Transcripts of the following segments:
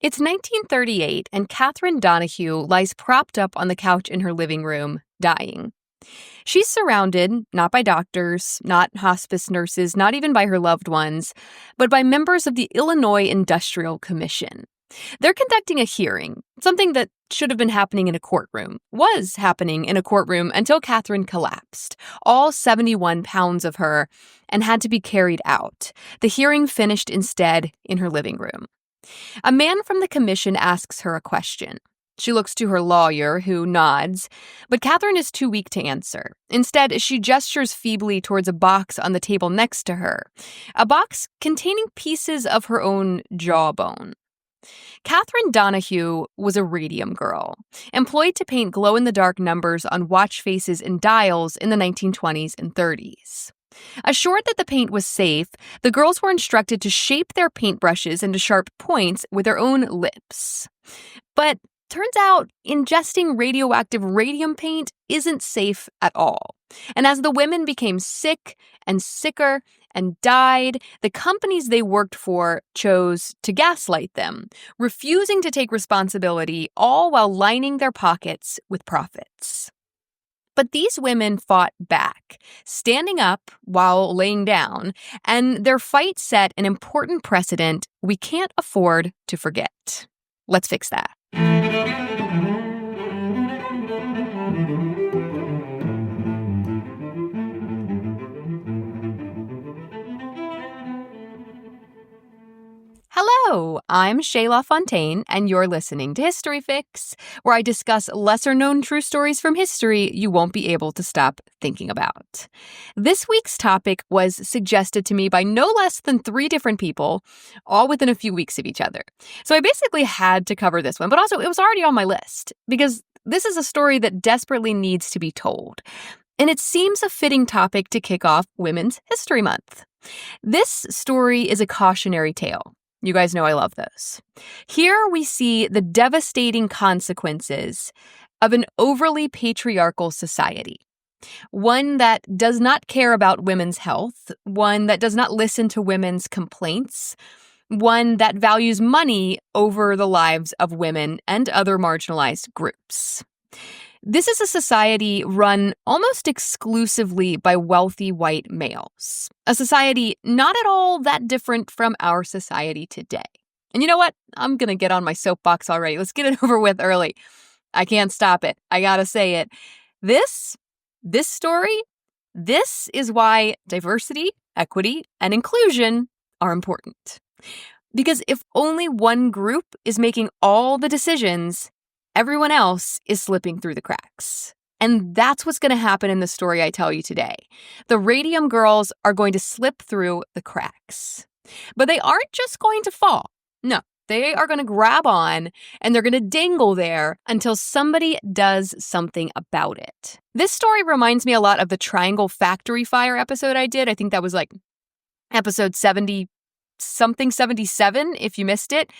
It's 1938, and Catherine Donahue lies propped up on the couch in her living room, dying. She's surrounded, not by doctors, not hospice nurses, not even by her loved ones, but by members of the Illinois Industrial Commission. They're conducting a hearing, something that should have been happening in a courtroom, was happening in a courtroom until Catherine collapsed, all 71 pounds of her, and had to be carried out. The hearing finished instead in her living room. A man from the commission asks her a question. She looks to her lawyer, who nods, but Catherine is too weak to answer. Instead, she gestures feebly towards a box on the table next to her, a box containing pieces of her own jawbone. Catherine Donahue was a Radium Girl, employed to paint glow-in-the-dark numbers on watch faces and dials in the 1920s and 30s. Assured that the paint was safe, the girls were instructed to shape their paintbrushes into sharp points with their own lips. But turns out, ingesting radioactive radium paint isn't safe at all. And as the women became sick and sicker and died, the companies they worked for chose to gaslight them, refusing to take responsibility, all while lining their pockets with profits. But these women fought back, standing up while laying down, and their fight set an important precedent we can't afford to forget. Let's fix that. Hello, I'm LaFountaine, and you're listening to History Fix, where I discuss lesser-known true stories from history you won't be able to stop thinking about. This week's topic was suggested to me by no less than 3 different people, all within a few weeks of each other. So I basically had to cover this one, but also it was already on my list, because this is a story that desperately needs to be told. And it seems a fitting topic to kick off Women's History Month. This story is a cautionary tale. You guys know I love those. Here we see the devastating consequences of an overly patriarchal society. One that does not care about women's health, one that does not listen to women's complaints, one that values money over the lives of women and other marginalized groups. This is a society run almost exclusively by wealthy white males, a society not at all that different from our society today. And you know what? I'm going to get on my soapbox already. Let's get it over with early. I can't stop it. I got to say it. This story, this is why diversity, equity, and inclusion are important. Because if only one group is making all the decisions, everyone else is slipping through the cracks. And that's what's going to happen in the story I tell you today. The Radium Girls are going to slip through the cracks. But they aren't just going to fall. No, they are going to grab on and they're going to dangle there until somebody does something about it. This story reminds me a lot of the Triangle Factory Fire episode I did. I think that was like episode 70-something, 77, if you missed it.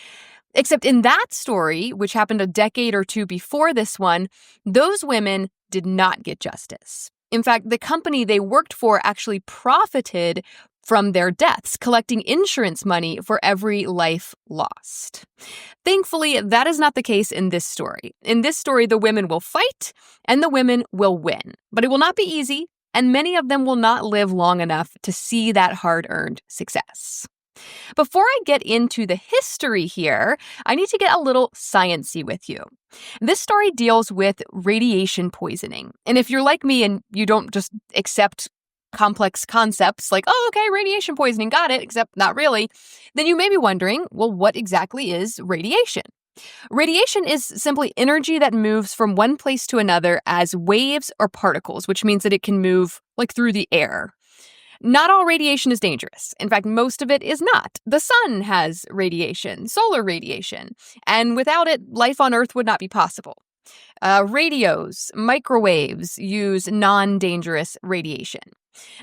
Except in that story, which happened a decade or two before this one, those women did not get justice. In fact, the company they worked for actually profited from their deaths, collecting insurance money for every life lost. Thankfully, that is not the case in this story. In this story, the women will fight and the women will win. But it will not be easy, and many of them will not live long enough to see that hard-earned success. Before I get into the history here, I need to get a little sciencey with you. This story deals with radiation poisoning. And if you're like me and you don't just accept complex concepts like, oh, okay, radiation poisoning, got it, except not really, then you may be wondering, well, what exactly is radiation? Radiation is simply energy that moves from one place to another as waves or particles, which means that it can move like through the air. Not all radiation is dangerous. In fact, most of it is not. The sun has radiation, solar radiation, and without it, life on Earth would not be possible. Radios, microwaves use non-dangerous radiation.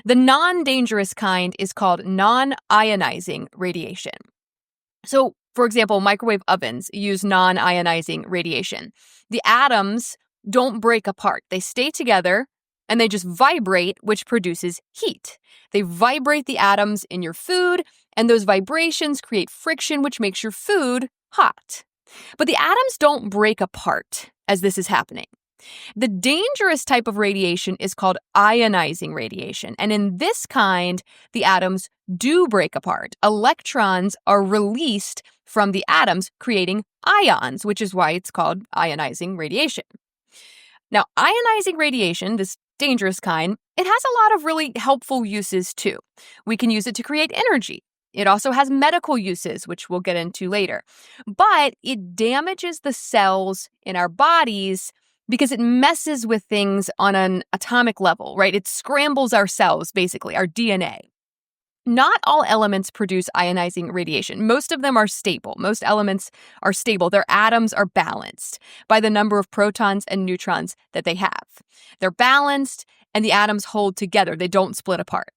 The non-dangerous kind is called non-ionizing radiation. So, for example, microwave ovens use non-ionizing radiation. The atoms don't break apart. They stay together and they just vibrate, which produces heat. They vibrate the atoms in your food, and those vibrations create friction, which makes your food hot. But the atoms don't break apart as this is happening. The dangerous type of radiation is called ionizing radiation. And in this kind, the atoms do break apart. Electrons are released from the atoms, creating ions, which is why it's called ionizing radiation. Now, ionizing radiation, this dangerous kind, it has a lot of really helpful uses too. We can use it to create energy. It also has medical uses, which we'll get into later. But it damages the cells in our bodies because it messes with things on an atomic level, right? It scrambles our cells, basically, our DNA. Not all elements produce ionizing radiation. Most of them are stable. Most elements are stable. Their atoms are balanced by the number of protons and neutrons that they have. They're balanced, and the atoms hold together. They don't split apart.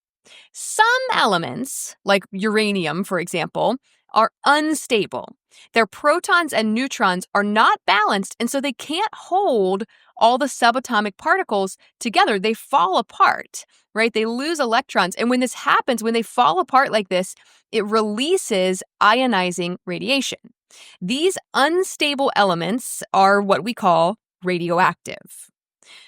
Some elements, like uranium, for example, are unstable. Their protons and neutrons are not balanced, and so they can't hold all the subatomic particles together. They fall apart, right? They lose electrons. And when this happens, when they fall apart like this, it releases ionizing radiation. These unstable elements are what we call radioactive.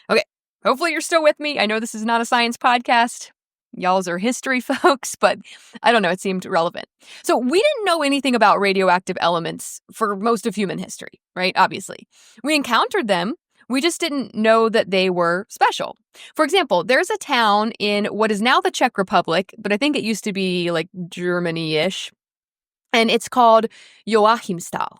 Okay, hopefully you're still with me. I know this is not a science podcast. Y'all's are history folks, but I don't know, it seemed relevant. So we didn't know anything about radioactive elements for most of human history, right? Obviously. We encountered them. We just didn't know that they were special. For example, there's a town in what is now the Czech Republic, but I think it used to be like Germany-ish, and it's called Joachimsthal.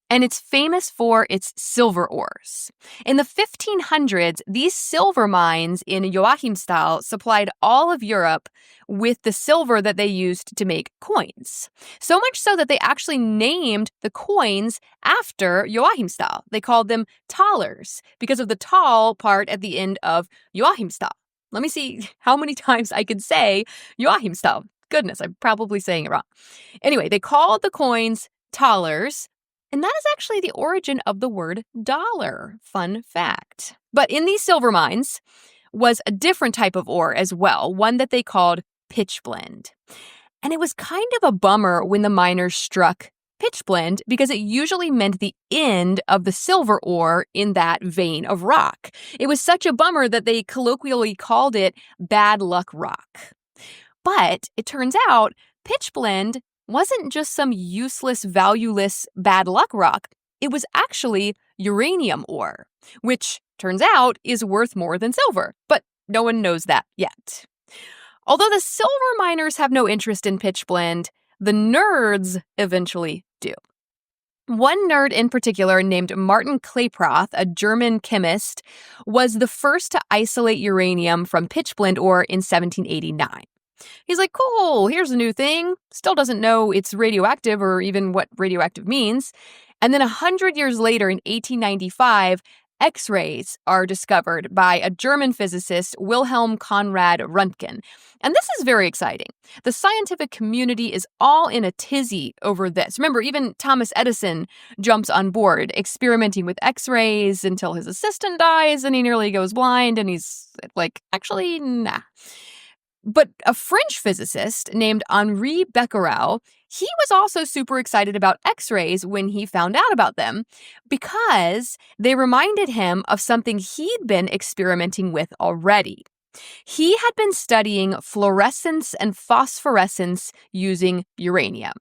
And it's famous for its silver ores. In the 1500s, these silver mines in Joachimsthal supplied all of Europe with the silver that they used to make coins. So much so that they actually named the coins after Joachimsthal. They called them thalers because of the tal part at the end of Joachimsthal. Let me see how many times I can say Joachimsthal. Goodness, I'm probably saying it wrong. Anyway, they called the coins thalers. And that is actually the origin of the word dollar. Fun fact. But in these silver mines was a different type of ore as well, one that they called pitchblende. And it was kind of a bummer when the miners struck pitchblende because it usually meant the end of the silver ore in that vein of rock. It was such a bummer that they colloquially called it bad luck rock. But it turns out pitchblende wasn't just some useless, valueless, bad luck rock. It was actually uranium ore, which turns out is worth more than silver. But no one knows that yet. Although the silver miners have no interest in pitchblende, the nerds eventually do. One nerd in particular, named Martin Klaproth, a German chemist, was the first to isolate uranium from pitchblende ore in 1789. He's like, cool, here's a new thing. Still doesn't know it's radioactive or even what radioactive means. And then 100 years later, in 1895, X-rays are discovered by a German physicist, Wilhelm Conrad Röntgen. And this is very exciting. The scientific community is all in a tizzy over this. Remember, even Thomas Edison jumps on board, experimenting with X-rays until his assistant dies and he nearly goes blind. And he's like, actually, nah. But a French physicist named Henri Becquerel, he was also super excited about X-rays when he found out about them because they reminded him of something he'd been experimenting with already. He had been studying fluorescence and phosphorescence using uranium.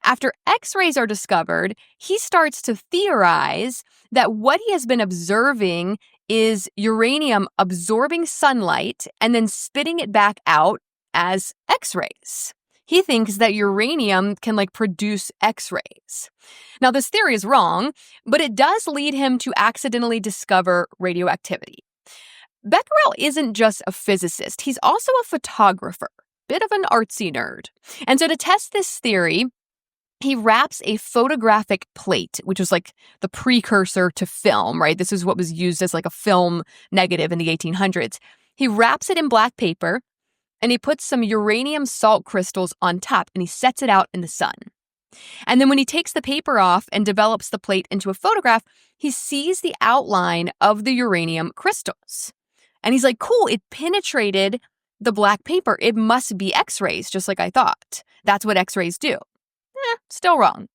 After X-rays are discovered, he starts to theorize that what he has been observing is uranium absorbing sunlight and then spitting it back out as X-rays. He thinks that uranium can produce X-rays. Now, this theory is wrong, but it does lead him to accidentally discover radioactivity. Becquerel isn't just a physicist, he's also a photographer, bit of an artsy nerd. And so to test this theory, he wraps a photographic plate, which was the precursor to film, right? This is what was used as a film negative in the 1800s. He wraps it in black paper and he puts some uranium salt crystals on top and he sets it out in the sun. And then when he takes the paper off and develops the plate into a photograph, he sees the outline of the uranium crystals. And he's like, cool, it penetrated the black paper. It must be X-rays, just like I thought. That's what X-rays do. Still wrong.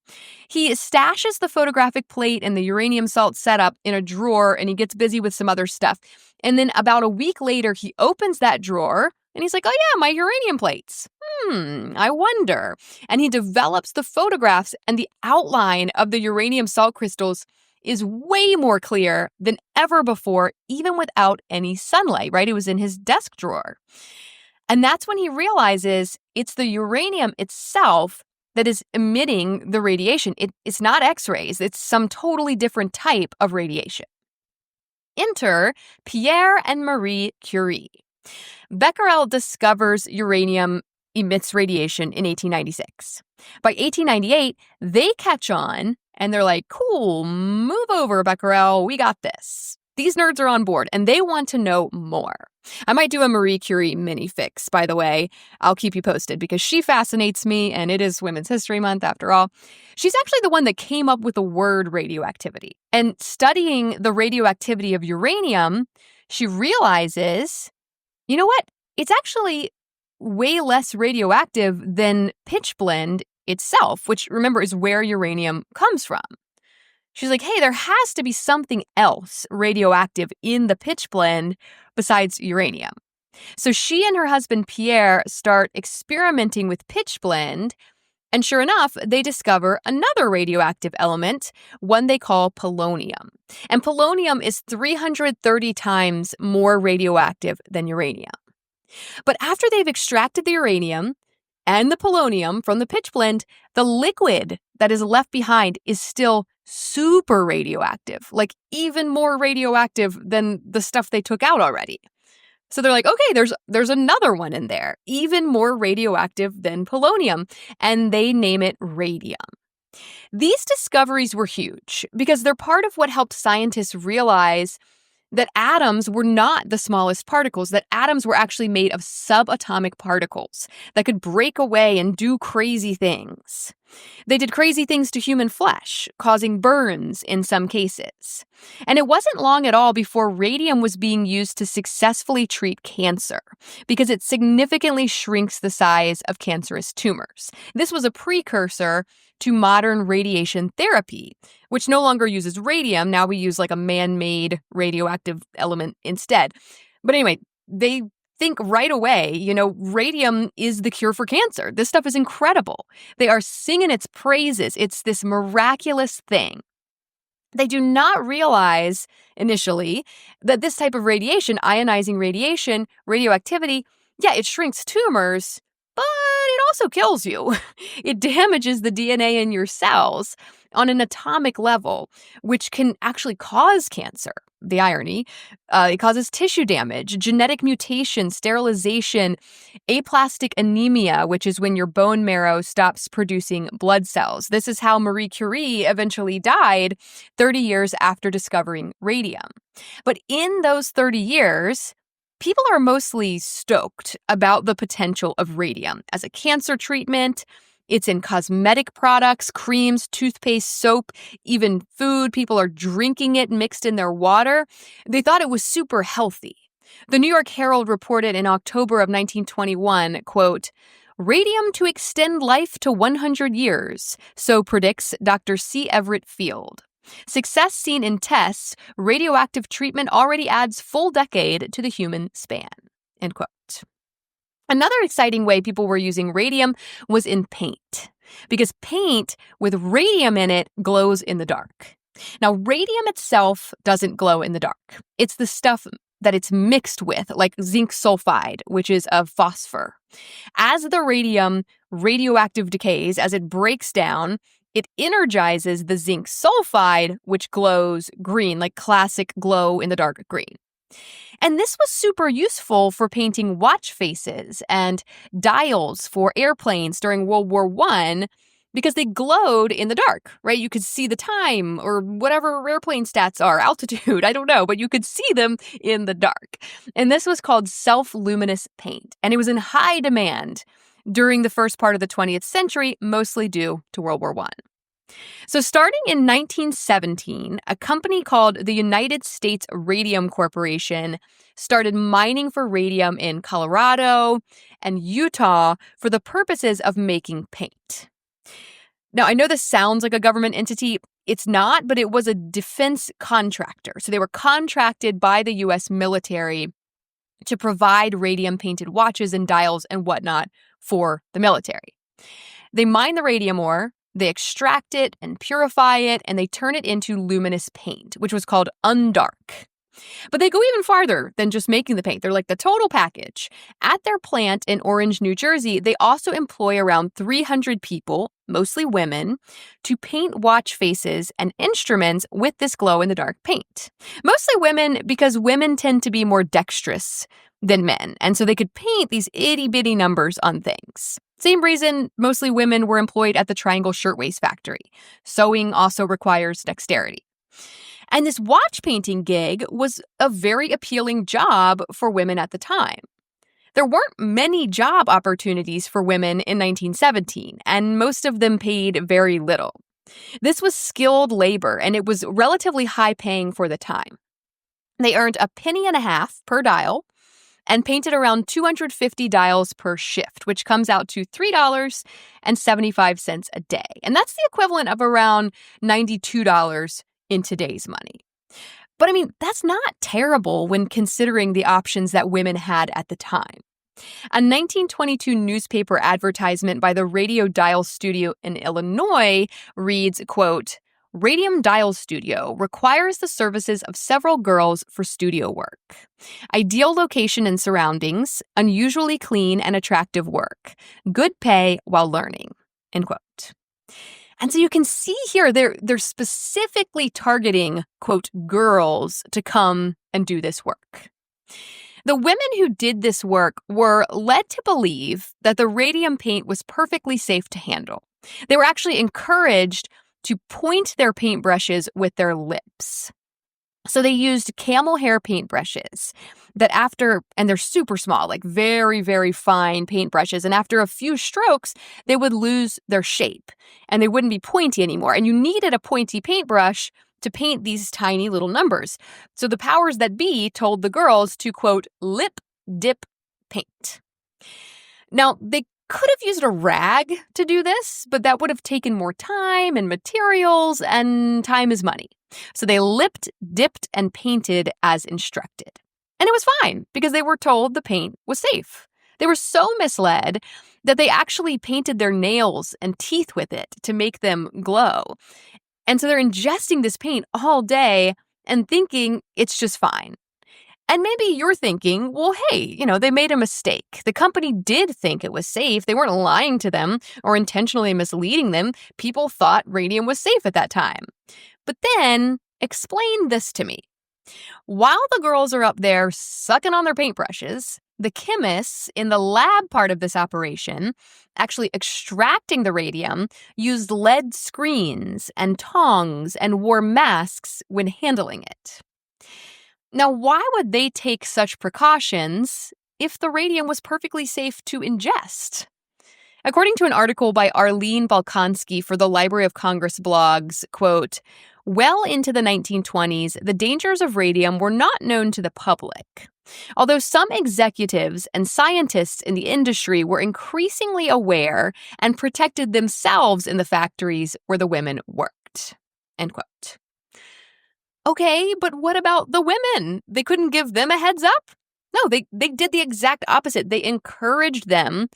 He stashes the photographic plate and the uranium salt setup in a drawer, and he gets busy with some other stuff. And then about a week later, he opens that drawer, and he's like, oh yeah, my uranium plates. I wonder. And he develops the photographs, and the outline of the uranium salt crystals is way more clear than ever before, even without any sunlight, right? It was in his desk drawer. And that's when he realizes it's the uranium itself that is emitting the radiation. It's not X-rays. It's some totally different type of radiation. Enter Pierre and Marie Curie. Becquerel discovers uranium emits radiation in 1896. By 1898, they catch on, and they're like, cool, move over, Becquerel, we got this. These nerds are on board, and they want to know more. I might do a Marie Curie mini fix, by the way. I'll keep you posted because she fascinates me, and it is Women's History Month after all. She's actually the one that came up with the word radioactivity. And studying the radioactivity of uranium, she realizes, you know what? It's actually way less radioactive than pitchblende itself, which, remember, is where uranium comes from. She's like, hey, there has to be something else radioactive in the pitchblende besides uranium. So she and her husband, Pierre, start experimenting with pitchblende, and sure enough, they discover another radioactive element, one they call polonium. And polonium is 330 times more radioactive than uranium. But after they've extracted the uranium and the polonium from the pitchblende, the liquid that is left behind is still super radioactive, like even more radioactive than the stuff they took out already. So they're like, okay, there's another one in there, even more radioactive than polonium, and they name it radium. These discoveries were huge because they're part of what helped scientists realize that atoms were not the smallest particles, that atoms were actually made of subatomic particles that could break away and do crazy things. They did crazy things to human flesh, causing burns in some cases. And it wasn't long at all before radium was being used to successfully treat cancer, because it significantly shrinks the size of cancerous tumors. This was a precursor to modern radiation therapy, which no longer uses radium. Now we use like a man-made radioactive element instead. But anyway, they think right away, radium is the cure for cancer. This stuff is incredible. They are singing its praises. It's this miraculous thing. They do not realize initially that this type of radiation, ionizing radiation, radioactivity, it shrinks tumors, but it also kills you. It damages the DNA in your cells on an atomic level, which can actually cause cancer. The irony, it causes tissue damage, genetic mutation, sterilization, aplastic anemia, which is when your bone marrow stops producing blood cells. This is how Marie Curie eventually died 30 years after discovering radium. But in those 30 years, people are mostly stoked about the potential of radium as a cancer treatment. It's in cosmetic products, creams, toothpaste, soap, even food. People are drinking it mixed in their water. They thought it was super healthy. The New York Herald reported in October of 1921, quote, "Radium to extend life to 100 years, so predicts Dr. C. Everett Field. Success seen in tests, radioactive treatment already adds full decade to the human span." End quote. Another exciting way people were using radium was in paint, because paint with radium in it glows in the dark. Now, radium itself doesn't glow in the dark. It's the stuff that it's mixed with, like zinc sulfide, which is a phosphor. As the radium radioactive decays, as it breaks down, it energizes the zinc sulfide, which glows green, like classic glow-in-the-dark green. And this was super useful for painting watch faces and dials for airplanes during World War I because they glowed in the dark, right? You could see the time or whatever airplane stats are, altitude, I don't know, but you could see them in the dark. And this was called self-luminous paint, and it was in high demand during the first part of the 20th century, mostly due to World War I. So starting in 1917, a company called the United States Radium Corporation started mining for radium in Colorado and Utah for the purposes of making paint. Now, I know this sounds like a government entity. It's not, but it was a defense contractor. So they were contracted by the U.S. military to provide radium-painted watches and dials and whatnot for the military. They mine the radium ore, they extract it and purify it, and they turn it into luminous paint, which was called undark. But they go even farther than just making the paint. They're like the total package. At their plant in Orange, New Jersey, they also employ around 300 people, mostly women, to paint watch faces and instruments with this glow-in-the-dark paint. Mostly women, because women tend to be more dexterous than men, and so they could paint these itty-bitty numbers on things. Same reason mostly women were employed at the Triangle Shirtwaist Factory. Sewing also requires dexterity. And this watch painting gig was a very appealing job for women at the time. There weren't many job opportunities for women in 1917, and most of them paid very little. This was skilled labor, and it was relatively high paying for the time. They earned a penny and a half per dial and painted around 250 dials per shift, which comes out to $3.75 a day. And that's the equivalent of around $92 in today's money. But I mean, that's not terrible when considering the options that women had at the time. A 1922 newspaper advertisement by the Radio Dial Studio in Illinois reads, quote, "Radium Dial Studio requires the services of several girls for studio work. Ideal location and surroundings, unusually clean and attractive work, good pay while learning," end quote. And so you can see here they're specifically targeting, quote, girls to come and do this work. The women who did this work were led to believe that the radium paint was perfectly safe to handle. They were actually encouraged to point their paintbrushes with their lips. So they used camel hair paintbrushes and they're super small, like very, very fine paintbrushes. And after a few strokes, they would lose their shape and they wouldn't be pointy anymore. And you needed a pointy paintbrush to paint these tiny little numbers. So the powers that be told the girls to, quote, lip dip paint. Now, they could have used a rag to do this, but that would have taken more time and materials, and time is money. So they lipped, dipped, and painted as instructed. And it was fine because they were told the paint was safe. They were so misled that they actually painted their nails and teeth with it to make them glow. And so they're ingesting this paint all day and thinking it's just fine. And maybe you're thinking, well, hey, they made a mistake. The company did think it was safe. They weren't lying to them or intentionally misleading them. People thought radium was safe at that time. But then explain this to me. While the girls are up there sucking on their paintbrushes, the chemists in the lab part of this operation, actually extracting the radium, used lead screens and tongs and wore masks when handling it. Now, why would they take such precautions if the radium was perfectly safe to ingest? According to an article by Arlene Balkansky for the Library of Congress blogs, quote, "Well into the 1920s, the dangers of radium were not known to the public. Although some executives and scientists in the industry were increasingly aware and protected themselves in the factories where the women worked," end quote. Okay, but what about the women? They couldn't give them a heads up? No, they did the exact opposite. They encouraged them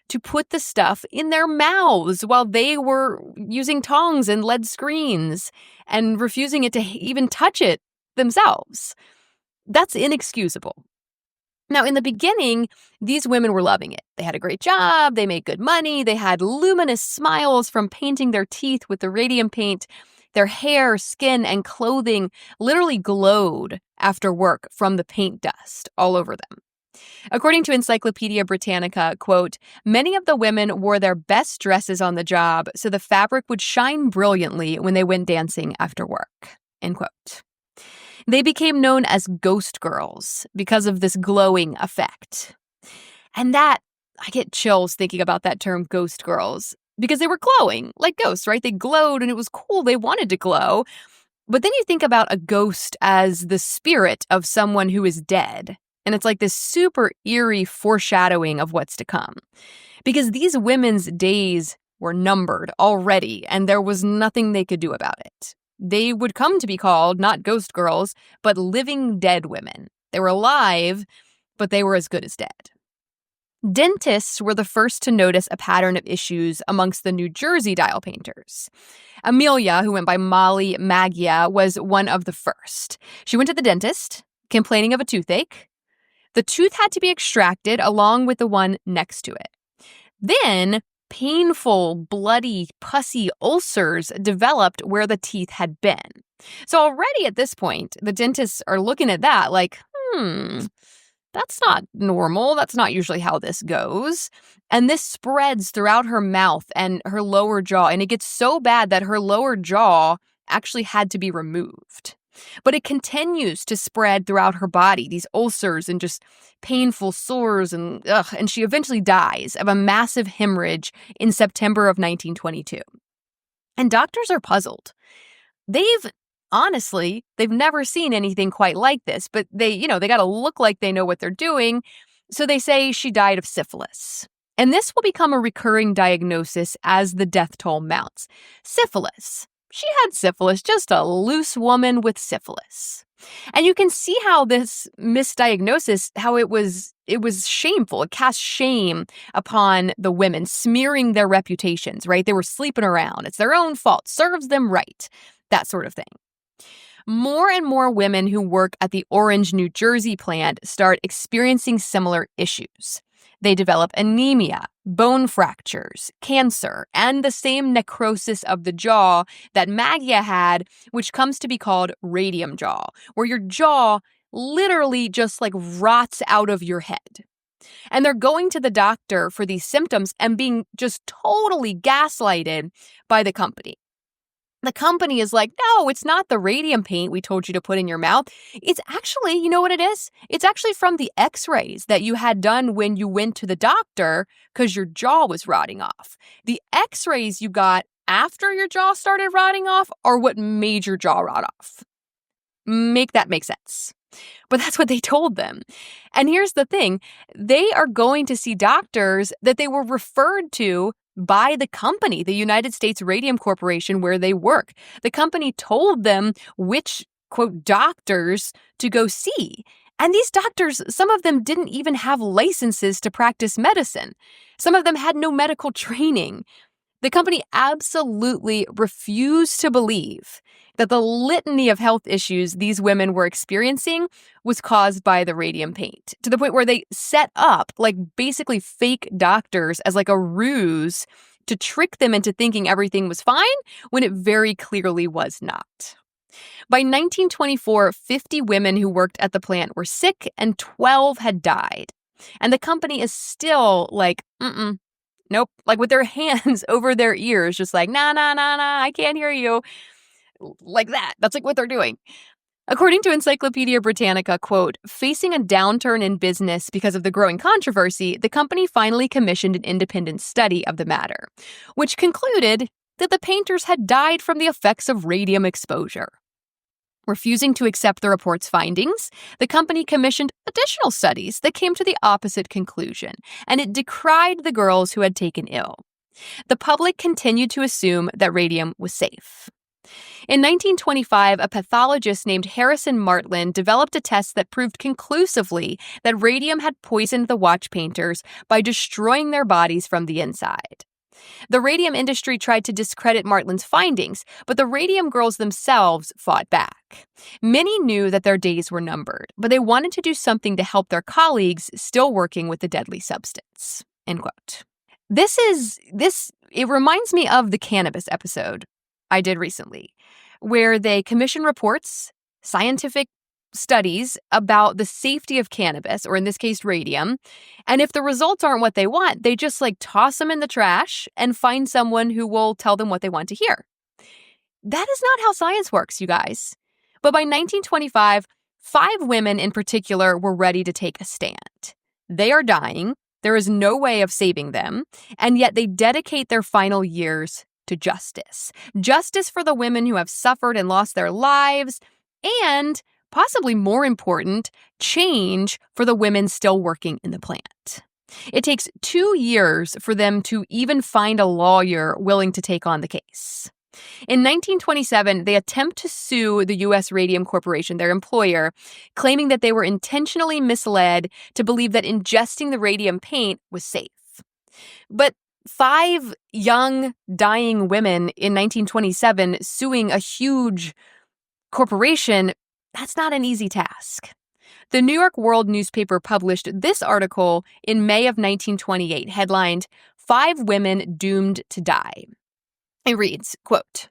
to put the stuff in their mouths while they were using tongs and lead screens and refusing it to even touch it themselves. That's inexcusable. Now, in the beginning, these women were loving it. They had a great job, they made good money, they had luminous smiles from painting their teeth with the radium paint. Their hair, skin, and clothing literally glowed after work from the paint dust all over them. According to Encyclopedia Britannica, quote, "Many of the women wore their best dresses on the job so the fabric would shine brilliantly when they went dancing after work," end quote. They became known as ghost girls because of this glowing effect. And I get chills thinking about that term, ghost girls. Because they were glowing, like ghosts, right? They glowed and it was cool. They wanted to glow. But then you think about a ghost as the spirit of someone who is dead. And it's like this super eerie foreshadowing of what's to come. Because these women's days were numbered already, and there was nothing they could do about it. They would come to be called not ghost girls, but living dead women. They were alive, but they were as good as dead. Dentists were the first to notice a pattern of issues amongst the New Jersey dial painters. Amelia, who went by Molly Maggia, was one of the first. She went to the dentist, complaining of a toothache. The tooth had to be extracted along with the one next to it. Then, painful, bloody, pussy ulcers developed where the teeth had been. So already at this point, the dentists are looking at that like, that's not normal. That's not usually how this goes. And this spreads throughout her mouth and her lower jaw, and it gets so bad that her lower jaw actually had to be removed. But it continues to spread throughout her body, these ulcers and just painful sores, and she eventually dies of a massive hemorrhage in September of 1922. And doctors are puzzled. They've never seen anything quite like this, but they got to look like they know what they're doing. So they say she died of syphilis. And this will become a recurring diagnosis as the death toll mounts. Syphilis. She had syphilis, just a loose woman with syphilis. And you can see how this misdiagnosis, how it was shameful. It cast shame upon the women, smearing their reputations, right? They were sleeping around. It's their own fault. Serves them right. That sort of thing. More and more women who work at the Orange, New Jersey plant start experiencing similar issues. They develop anemia, bone fractures, cancer, and the same necrosis of the jaw that Maggia had, which comes to be called radium jaw, where your jaw literally just like rots out of your head. And they're going to the doctor for these symptoms and being just totally gaslighted by the company. The company is like, no, it's not the radium paint we told you to put in your mouth. It's actually, you know what it is? It's actually from the x-rays that you had done when you went to the doctor because your jaw was rotting off. The x-rays you got after your jaw started rotting off are what made your jaw rot off. Make that make sense. But that's what they told them. And here's the thing. They are going to see doctors that they were referred to by the company, the United States Radium Corporation, where they work. The company told them which, quote, doctors to go see. And these doctors, some of them didn't even have licenses to practice medicine. Some of them had no medical training. The company absolutely refused to believe that the litany of health issues these women were experiencing was caused by the radium paint, to the point where they set up like basically fake doctors as like a ruse to trick them into thinking everything was fine when it very clearly was not. By 1924, 50 women who worked at the plant were sick and 12 had died. And the company is still like, nope, like with their hands over their ears, just like, nah, I can't hear you. Like that. That's like what they're doing. According to Encyclopedia Britannica, quote, facing a downturn in business because of the growing controversy, the company finally commissioned an independent study of the matter, which concluded that the painters had died from the effects of radium exposure. Refusing to accept the report's findings, the company commissioned additional studies that came to the opposite conclusion, and it decried the girls who had taken ill. The public continued to assume that radium was safe. In 1925, a pathologist named Harrison Martland developed a test that proved conclusively that radium had poisoned the watch painters by destroying their bodies from the inside. The radium industry tried to discredit Martland's findings, but the Radium Girls themselves fought back. Many knew that their days were numbered, but they wanted to do something to help their colleagues still working with the deadly substance. End quote. It reminds me of the cannabis episode I did recently, where they commission reports, scientific studies about the safety of cannabis, or in this case, radium. And if the results aren't what they want, they just toss them in the trash and find someone who will tell them what they want to hear. That is not how science works, you guys. But by 1925, 5 women in particular were ready to take a stand. They are dying. There is no way of saving them. And yet they dedicate their final years to justice. Justice for the women who have suffered and lost their lives, and possibly more important, change for the women still working in the plant. It takes 2 years for them to even find a lawyer willing to take on the case. In 1927, they attempt to sue the U.S. Radium Corporation, their employer, claiming that they were intentionally misled to believe that ingesting the radium paint was safe. But 5 young, dying women in 1927 suing a huge corporation, that's not an easy task. The New York World newspaper published this article in May of 1928, headlined, "5 Women Doomed to Die." It reads, quote,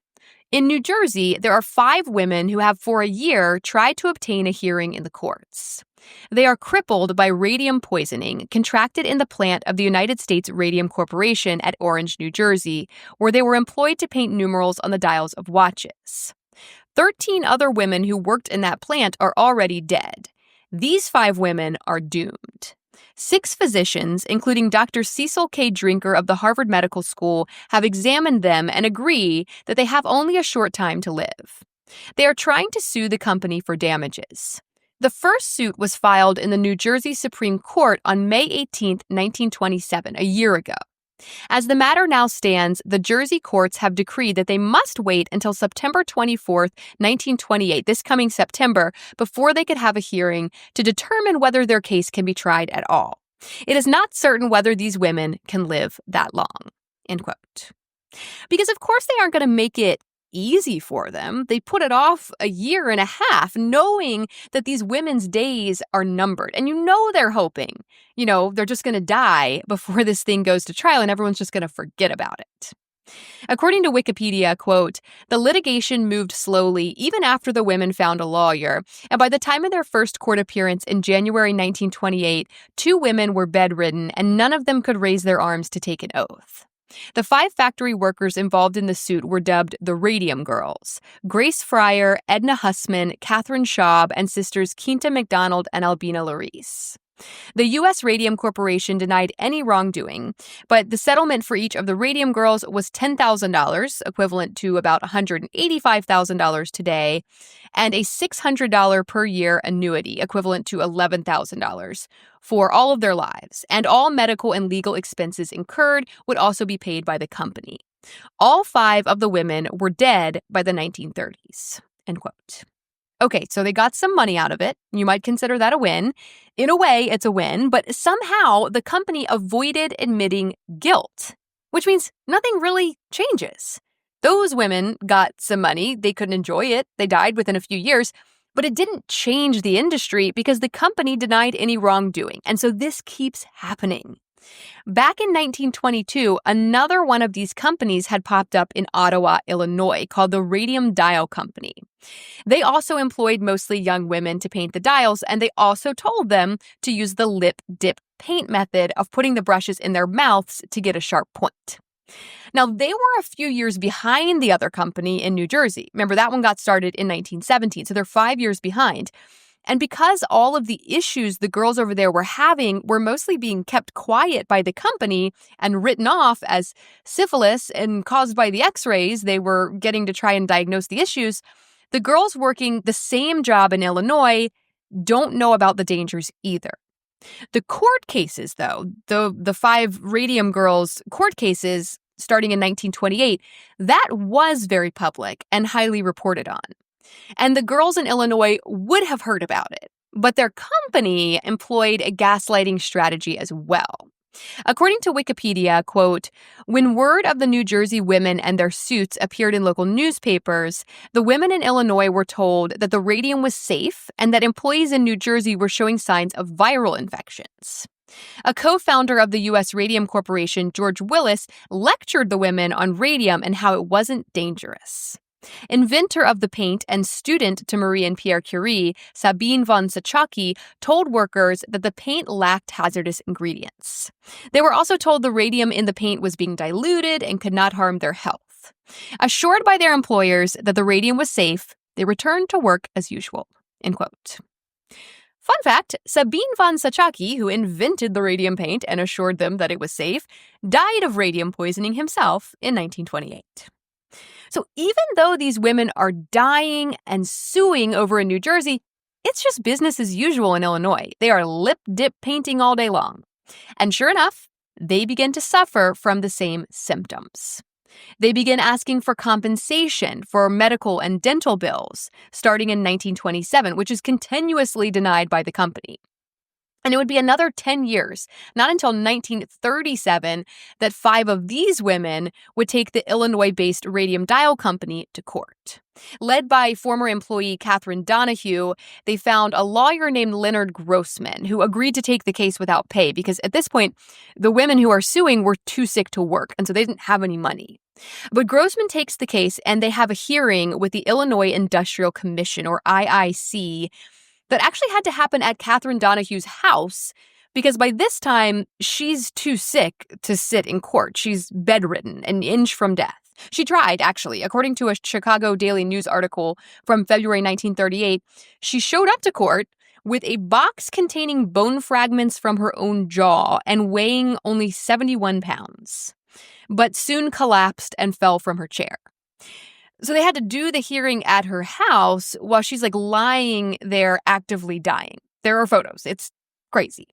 "In New Jersey, there are 5 women who have for a year tried to obtain a hearing in the courts. They are crippled by radium poisoning contracted in the plant of the United States Radium Corporation at Orange, New Jersey, where they were employed to paint numerals on the dials of watches. 13 other women who worked in that plant are already dead. These 5 women are doomed. 6 physicians, including Dr. Cecil K. Drinker of the Harvard Medical School, have examined them and agree that they have only a short time to live. They are trying to sue the company for damages. The first suit was filed in the New Jersey Supreme Court on May 18, 1927, a year ago. As the matter now stands, the Jersey courts have decreed that they must wait until September 24, 1928, this coming September, before they could have a hearing to determine whether their case can be tried at all. It is not certain whether these women can live that long." End quote. Because of course they aren't going to make it easy for them. They put it off a year and a half, knowing that these women's days are numbered. And they're hoping, they're just going to die before this thing goes to trial and everyone's just going to forget about it. According to Wikipedia, quote, "The litigation moved slowly even after the women found a lawyer, and by the time of their first court appearance in January 1928, 2 women were bedridden and none of them could raise their arms to take an oath. The 5 factory workers involved in the suit were dubbed the Radium Girls: Grace Fryer, Edna Hussman, Catherine Schaub, and sisters Quinta McDonald and Albina Larice. The U.S. Radium Corporation denied any wrongdoing, but the settlement for each of the Radium Girls was $10,000, equivalent to about $185,000 today, and a $600 per year annuity, equivalent to $11,000, for all of their lives, and all medical and legal expenses incurred would also be paid by the company. All 5 of the women were dead by the 1930s." End quote. Okay, so they got some money out of it. You might consider that a win. In a way, it's a win, but somehow the company avoided admitting guilt, which means nothing really changes. Those women got some money. They couldn't enjoy it. They died within a few years, but it didn't change the industry because the company denied any wrongdoing. And so this keeps happening. Back in 1922, another one of these companies had popped up in Ottawa, Illinois, called the Radium Dial Company. They also employed mostly young women to paint the dials, and they also told them to use the lip dip paint method of putting the brushes in their mouths to get a sharp point. Now, they were a few years behind the other company in New Jersey. Remember, that one got started in 1917, so they're 5 years behind. And because all of the issues the girls over there were having were mostly being kept quiet by the company and written off as syphilis and caused by the x-rays they were getting to try and diagnose the issues, the girls working the same job in Illinois don't know about the dangers either. The court cases, though, the 5 Radium Girls court cases starting in 1928, that was very public and highly reported on. And the girls in Illinois would have heard about it, but their company employed a gaslighting strategy as well. According to Wikipedia, quote, "When word of the New Jersey women and their suits appeared in local newspapers, the women in Illinois were told that the radium was safe and that employees in New Jersey were showing signs of viral infections. A co-founder of the U.S. Radium Corporation, George Willis, lectured the women on radium and how it wasn't dangerous. Inventor of the paint and student to Marie and Pierre Curie, Sabine von Sachaki, told workers that the paint lacked hazardous ingredients. They were also told the radium in the paint was being diluted and could not harm their health. Assured by their employers that the radium was safe, they returned to work as usual." End quote. Fun fact, Sabine von Sachaki, who invented the radium paint and assured them that it was safe, died of radium poisoning himself in 1928. So even though these women are dying and suing over in New Jersey, it's just business as usual in Illinois. They are lip dip painting all day long. And sure enough, they begin to suffer from the same symptoms. They begin asking for compensation for medical and dental bills starting in 1927, which is continuously denied by the company. And it would be another 10 years, not until 1937, that 5 of these women would take the Illinois-based Radium Dial Company to court. Led by former employee Catherine Donahue, they found a lawyer named Leonard Grossman who agreed to take the case without pay because at this point, the women who are suing were too sick to work, and so they didn't have any money. But Grossman takes the case, and they have a hearing with the Illinois Industrial Commission, or IIC, that actually had to happen at Catherine Donahue's house because by this time, she's too sick to sit in court. She's bedridden, an inch from death. She tried, actually. According to a Chicago Daily News article from February 1938, she showed up to court with a box containing bone fragments from her own jaw and weighing only 71 pounds, but soon collapsed and fell from her chair. So they had to do the hearing at her house while she's lying there actively dying. There are photos. It's crazy.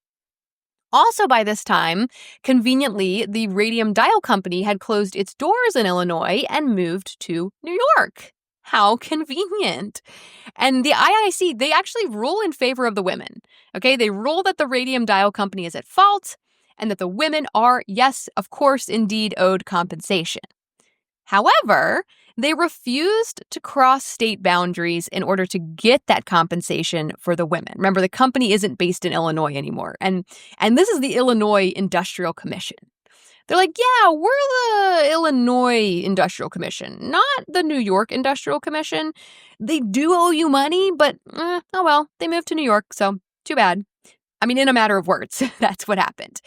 Also by this time, conveniently, the Radium Dial Company had closed its doors in Illinois and moved to New York. How convenient. And the IIC, they actually rule in favor of the women. Okay, they rule that the Radium Dial Company is at fault and that the women are, yes, of course, indeed owed compensation. However, they refused to cross state boundaries in order to get that compensation for the women. Remember, the company isn't based in Illinois anymore. And this is the Illinois Industrial Commission. They're like, yeah, we're the Illinois Industrial Commission, not the New York Industrial Commission. They do owe you money, but oh well, they moved to New York, so too bad. I mean, in a matter of words, that's what happened.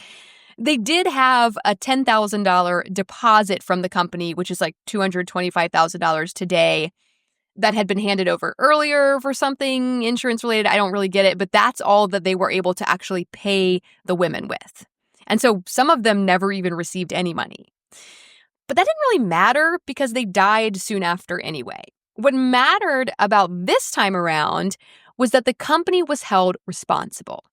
They did have a $10,000 deposit from the company, which is like $225,000 today, that had been handed over earlier for something insurance related. I don't really get it, but that's all that they were able to actually pay the women with. And so some of them never even received any money. But that didn't really matter because they died soon after anyway. What mattered about this time around was that the company was held responsible.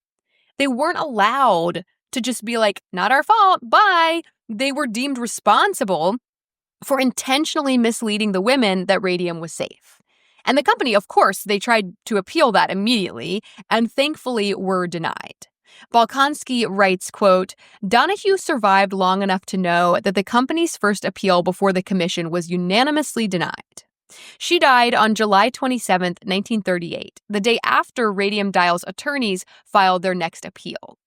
They weren't allowed to just be like, not our fault, bye. They were deemed responsible for intentionally misleading the women that radium was safe. And the company, of course, they tried to appeal that immediately and thankfully were denied. Balkonsky writes, quote, Donahue survived long enough to know that the company's first appeal before the commission was unanimously denied. She died on July 27, 1938, the day after Radium Dial's attorneys filed their next appeal.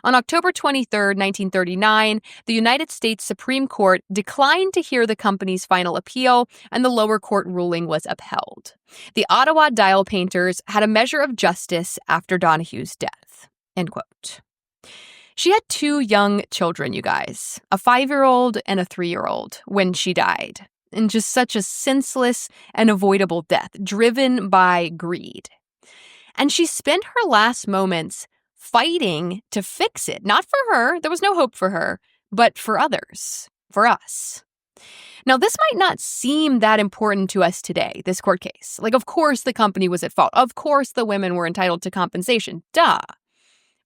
On October 23, 1939, the United States Supreme Court declined to hear the company's final appeal, and the lower court ruling was upheld. The Ottawa dial painters had a measure of justice after Donahue's death. End quote. She had 2 young children, you guys, a 5-year-old and a 3-year-old, when she died. In just such a senseless and avoidable death, driven by greed. And she spent her last moments fighting to fix it. Not for her, there was no hope for her, but for others, for us. Now, this might not seem that important to us today, this court case. Of course the company was at fault. Of course the women were entitled to compensation. Duh.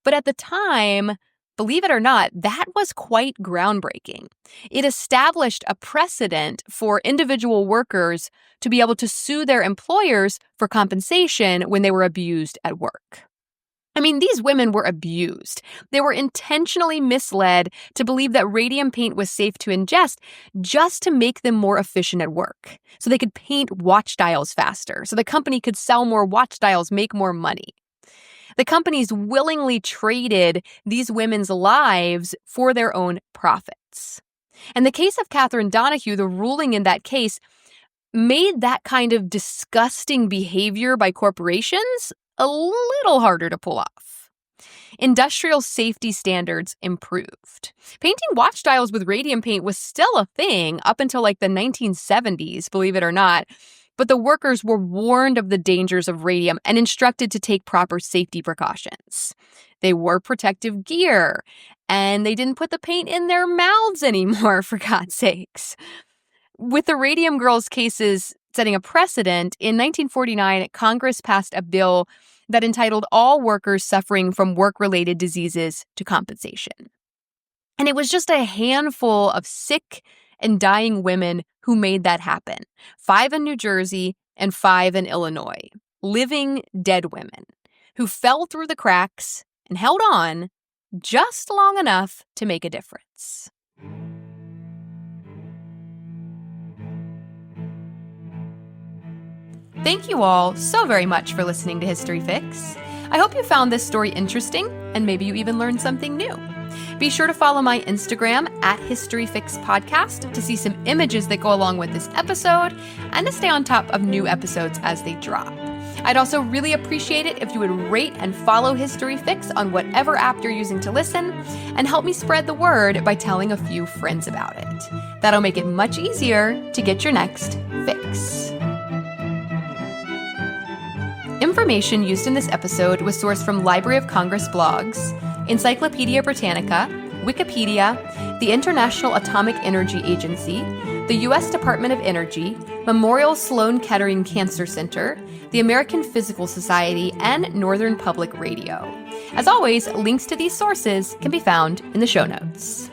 But at the time, believe it or not, that was quite groundbreaking. It established a precedent for individual workers to be able to sue their employers for compensation when they were abused at work. I mean, these women were abused. They were intentionally misled to believe that radium paint was safe to ingest just to make them more efficient at work, so they could paint watch dials faster, so the company could sell more watch dials, make more money. The companies willingly traded these women's lives for their own profits. In the case of Catherine Donahue, the ruling in that case made that kind of disgusting behavior by corporations a little harder to pull off. Industrial safety standards improved. Painting watch dials with radium paint was still a thing up until the 1970s, believe it or not. But the workers were warned of the dangers of radium and instructed to take proper safety precautions. They wore protective gear, and they didn't put the paint in their mouths anymore, for God's sakes. With the Radium Girls cases setting a precedent, in 1949, Congress passed a bill that entitled all workers suffering from work-related diseases to compensation. And it was just a handful of sick and dying women who made that happen. 5 in New Jersey and 5 in Illinois. Living dead women who fell through the cracks and held on just long enough to make a difference. Thank you all so very much for listening to History Fix. I hope you found this story interesting and maybe you even learned something new. Be sure to follow my Instagram @HistoryFixPodcast to see some images that go along with this episode and to stay on top of new episodes as they drop. I'd also really appreciate it if you would rate and follow History Fix on whatever app you're using to listen and help me spread the word by telling a few friends about it. That'll make it much easier to get your next fix. Information used in this episode was sourced from Library of Congress blogs, Encyclopedia Britannica, Wikipedia, the International Atomic Energy Agency, the U.S. Department of Energy, Memorial Sloan Kettering Cancer Center, the American Physical Society, and Northern Public Radio. As always, links to these sources can be found in the show notes.